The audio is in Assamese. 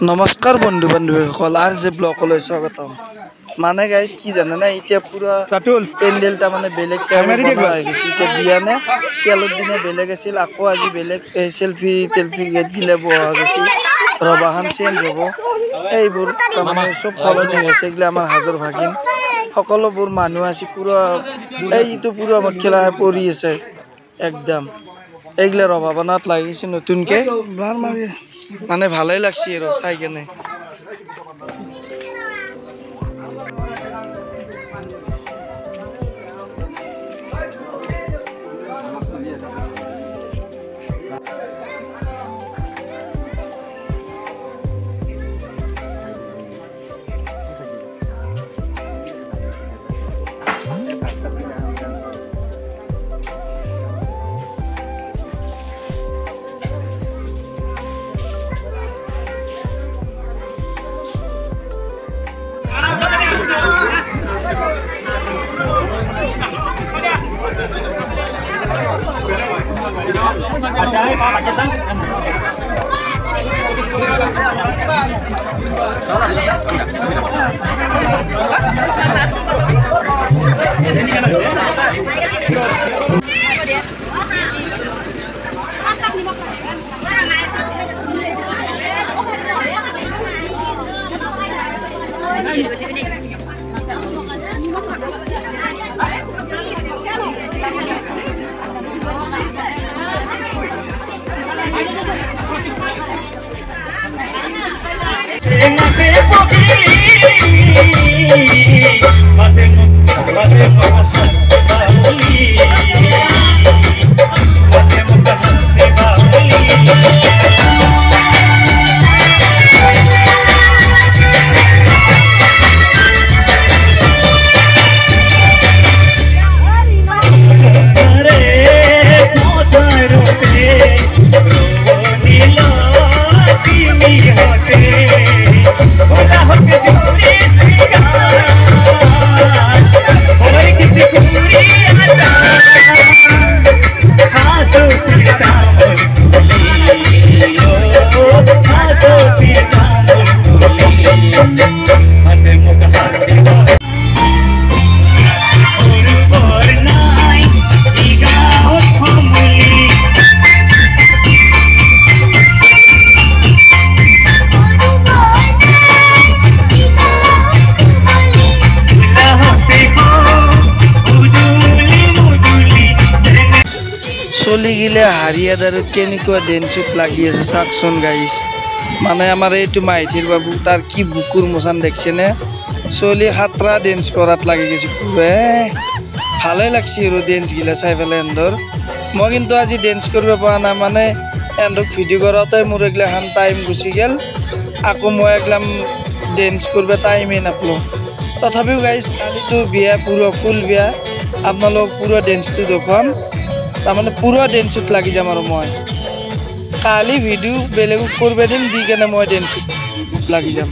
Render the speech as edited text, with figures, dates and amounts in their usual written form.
নমস্কাৰ বন্ধু বান্ধৱীসকল আৰ জে ব্লগলৈ স্বাগতম। মানে গাইজ কি জানে না, এতিয়া পুৰা পেণ্ডেলটা মানে বেলেগ টাইমত বনোৱা হৈ গৈছে। এতিয়া বিয়া নে তেলৰ দিনে বেলেগ আছিল, আকৌ আজি বেলেগ চেল্ফি গেট গিলা বহা গৈছে। ৰবাহান চেঞ্জ হ'ব, এইবোৰ তাৰমানে চব সলনি হৈছে। এইগিলা আমাৰ হাজৰ ভাগিন সকলোবোৰ মানুহ আছে, পুৰা এইটো পুৰা মত খেলা পৰি আছে একদম। এইগিলা ৰভা বনাত লাগিছে নতুনকে, মানে ভালেই লাগছে আৰু চাই কেনে। চলি গিলে হাৰিয়াত আৰু কেনেকুৱা ডেন্সত লাগি আছে চাকচোন গাইছ। মানে আমাৰ এইটো মাইথিৰ বাবু, তাৰ কি বুকুৰ মোচান দেখছেনে, চলি খাতৰা ডেন্স কৰাত লাগি গৈছে পুৰা। ভালেই লাগছে আৰু ডেন্সগিলা চাই পেলাই এন্দৰ। মই কিন্তু আজি ডেন্স কৰিব পৰা নাই, মানে এন্দক ভিডিঅ' কৰাওঁতে মোৰ এইগিলাখান টাইম গুচি গ'ল। আকৌ মই একদম ডেন্স কৰিব টাইমেই নাপালোঁ। তথাপিও গাইছ কালিতো বিয়া, পুৰা ফুল বিয়া, আপোনালোক পুৰা ডেন্সটো দেখুৱাম। তাৰমানে পুৰা ডেন্সত লাগি যাম আৰু মই কালি ভিডিঅ' বেলেগক কৰিব দিম, দি কেনে মই ডেন্সত লাগি যাম।